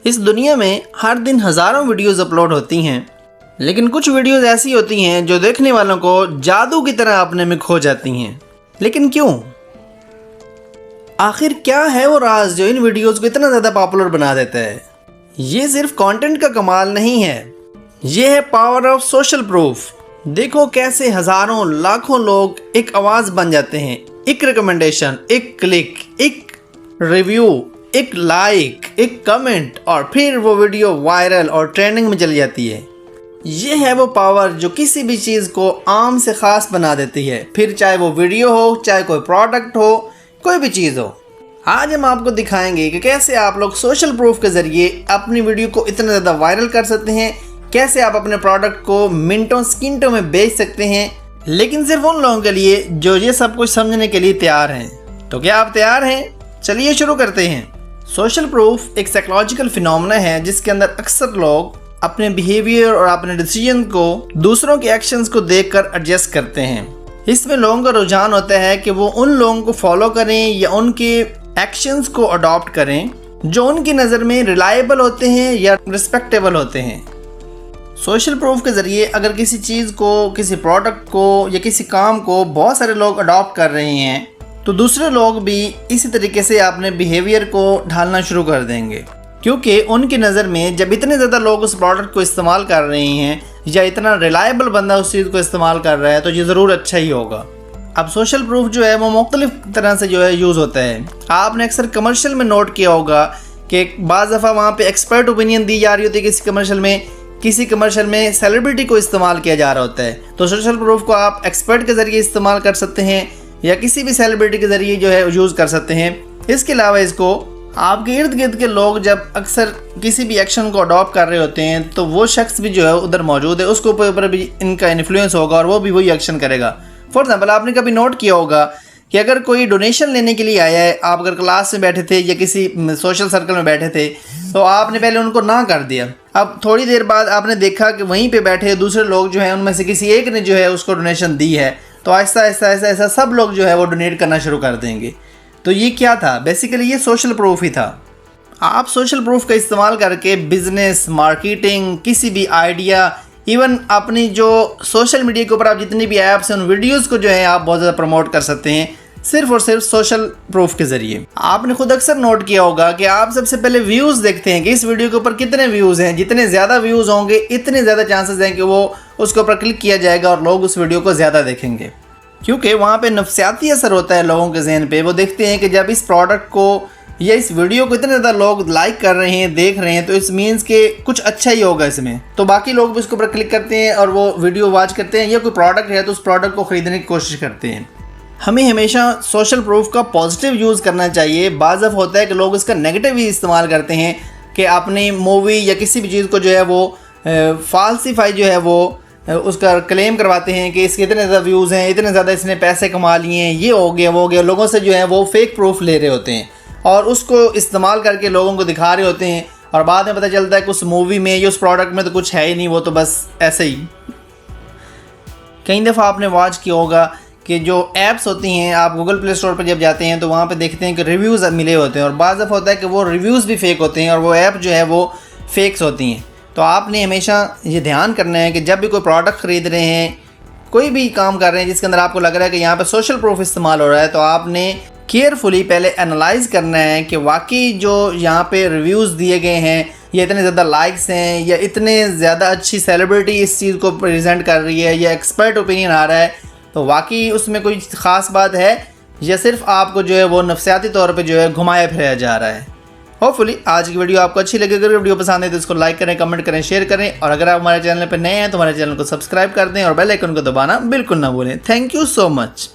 इस दुनिया में हर दिन हज़ारों वीडियोस अपलोड होती हैं, लेकिन कुछ वीडियोस ऐसी होती हैं जो देखने वालों को जादू की तरह अपने में खो जाती हैं। लेकिन क्यों? आखिर क्या है वो राज जो इन वीडियोस को इतना ज़्यादा पॉपुलर बना देता है? ये सिर्फ कंटेंट का कमाल नहीं है, ये है पावर ऑफ सोशल प्रूफ। देखो कैसे हज़ारों लाखों लोग एक आवाज़ बन जाते हैं। एक रिकमेंडेशन, एक क्लिक, एक रिव्यू, एक लाइक, एक कमेंट, और फिर वो वीडियो वायरल और ट्रेंडिंग में चली जाती है। ये है वो पावर जो किसी भी चीज़ को आम से ख़ास बना देती है, फिर चाहे वो वीडियो हो, चाहे कोई प्रोडक्ट हो, कोई भी चीज़ हो। आज हम आपको दिखाएंगे कि कैसे आप लोग सोशल प्रूफ के ज़रिए अपनी वीडियो को इतना ज़्यादा वायरल कर सकते हैं, कैसे आप अपने प्रोडक्ट को मिनटों सेकंडों में बेच सकते हैं, लेकिन सिर्फ उन लोगों के लिए जो ये सब कुछ समझने के लिए तैयार हैं। तो क्या आप तैयार हैं? चलिए शुरू करते हैं। सोशल प्रूफ एक साइकोलॉजिकल फिनोमेना है जिसके अंदर अक्सर लोग अपने बिहेवियर और अपने डिसीजन को दूसरों के एक्शंस को देखकर एडजस्ट करते हैं। इसमें लोगों का रुझान होता है कि वो उन लोगों को फॉलो करें या उनके एक्शंस को अडॉप्ट करें जो उनकी नज़र में रिलायबल होते हैं या रिस्पेक्टेबल होते हैं। सोशल प्रूफ के ज़रिए अगर किसी चीज़ को, किसी प्रोडक्ट को या किसी काम को बहुत सारे लोग अडॉप्ट कर रहे हैं तो दूसरे लोग भी इसी तरीके से अपने बिहेवियर को ढालना शुरू कर देंगे, क्योंकि उनकी नज़र में जब इतने ज़्यादा लोग उस प्रोडक्ट को इस्तेमाल कर रहे हैं या इतना रिलायबल बंदा उस चीज़ को इस्तेमाल कर रहा है तो ये ज़रूर अच्छा ही होगा। अब सोशल प्रूफ जो है वो मुख्तलिफ तरह से जो है यूज़ होता है। आपने अक्सर कमर्शियल में नोट किया होगा कि बाज़ दफ़ा वहाँ पे एक्सपर्ट ओपिनियन दी जा रही होती है किसी कमर्शियल में सेलिब्रिटी को इस्तेमाल किया जा रहा होता है। तो सोशल प्रूफ को आप एक्सपर्ट के ज़रिए इस्तेमाल कर सकते हैं या किसी भी सेलिब्रिटी के ज़रिए जो है यूज़ कर सकते हैं। इसके अलावा इसको आपके इर्द गिर्द के लोग जब अक्सर किसी भी एक्शन को अडॉप्ट कर रहे होते हैं तो वो शख्स भी जो है उधर मौजूद है, उसके ऊपर भी इनका इन्फ्लुएंस होगा और वो भी वही एक्शन करेगा। फॉर एग्जाम्पल, आपने कभी नोट किया होगा कि अगर कोई डोनेशन लेने के लिए आया है, आप अगर क्लास में बैठे थे या किसी सोशल सर्कल में बैठे थे तो आपने पहले उनको ना कर दिया। अब थोड़ी देर बाद आपने देखा कि वहीं पे बैठे दूसरे लोग जो हैं उनमें से किसी एक ने जो है उसको डोनेशन दी है, तो आहिस्ता आहिस्ता सब लोग जो है वो डोनेट करना शुरू कर देंगे। तो ये क्या था? बेसिकली ये सोशल प्रूफ ही था। आप सोशल प्रूफ का इस्तेमाल करके बिजनेस, मार्केटिंग, किसी भी आइडिया, इवन अपनी जो सोशल मीडिया के ऊपर आप जितनी भी ऐप्स हैं उन वीडियोस को जो है आप बहुत ज़्यादा प्रमोट कर सकते हैं सिर्फ और सिर्फ सोशल प्रूफ के ज़रिए। आपने खुद अक्सर नोट किया होगा कि आप सबसे पहले व्यूज़ देखते हैं कि इस वीडियो के ऊपर कितने व्यूज़ हैं। जितने ज़्यादा व्यूज़ होंगे इतने ज़्यादा चांसेस हैं कि वो उसके ऊपर क्लिक किया जाएगा और लोग उस वीडियो को ज़्यादा देखेंगे, क्योंकि वहाँ पे नफ्सियाती असर होता है लोगों के जहन पे। वो देखते हैं कि जब इस प्रोडक्ट को या इस वीडियो को इतने ज़्यादा लोग लाइक कर रहे हैं, देख रहे हैं, तो इस मीन्स के कुछ अच्छा ही होगा इसमें। तो बाकी लोग भी उसके ऊपर क्लिक करते हैं और वो वीडियो वॉच करते हैं, या कोई प्रोडक्ट है तो उस प्रोडक्ट को ख़रीदने की कोशिश करते हैं। हमें हमेशा सोशल प्रूफ का पॉजिटिव यूज़ करना चाहिए। बाज़ दफ़ा होता है कि लोग इसका नेगेटिव ही इस्तेमाल करते हैं कि अपनी मूवी या किसी भी चीज़ को जो है वो फाल्सीफाई जो है वो उसका क्लेम करवाते हैं कि इसके इतने ज़्यादा व्यूज़ हैं, इतने ज़्यादा इसने पैसे कमा लिए हैं, ये हो गया वो हो गया। लोगों से जो है वो फेक प्रूफ ले रहे होते हैं और उसको इस्तेमाल करके लोगों को दिखा रहे होते हैं, और बाद में पता चलता है कि उस मूवी में या उस प्रोडक्ट में तो कुछ है ही नहीं, वो तो बस ऐसे ही। कई दफ़ा आपने वॉच किया होगा कि जो ऐप्स होती हैं, आप गूगल प्ले स्टोर पर जब जाते हैं तो वहाँ पे देखते हैं कि रिव्यूज़ मिले होते हैं, और बाज़ दफ़ा होता है कि वो रिव्यूज़ भी फेक होते हैं और वो ऐप जो है वो फेक्स होती हैं। तो आपने हमेशा ये ध्यान करना है कि जब भी कोई प्रोडक्ट ख़रीद रहे हैं, कोई भी काम कर रहे हैं जिसके अंदर आपको लग रहा है कि यहाँ पे सोशल प्रूफ इस्तेमाल हो रहा है, तो आपने केयरफुली पहले एनालाइज़ करना है कि वाकई जो यहाँ पे रिव्यूज़ दिए गए हैं, ये इतने ज़्यादा लाइक्स हैं या इतने ज़्यादा अच्छी सेलिब्रिटी इस चीज़ को प्रेजेंट कर रही है या एक्सपर्ट ओपिनियन आ रहा है, तो वाकई उसमें कोई ख़ास बात है या सिर्फ आपको जो है वो नफ्सियाती तौर पे जो है घुमाया फिराया जा रहा है। होपफुली आज की वीडियो आपको अच्छी लगी। अगर वीडियो पसंद है तो इसको लाइक करें, कमेंट करें, शेयर करें, और अगर आप हमारे चैनल पर नए हैं तो हमारे चैनल को सब्सक्राइब कर दें और बेल आइकन को दबाना बिल्कुल ना भूलें। Thank you so much.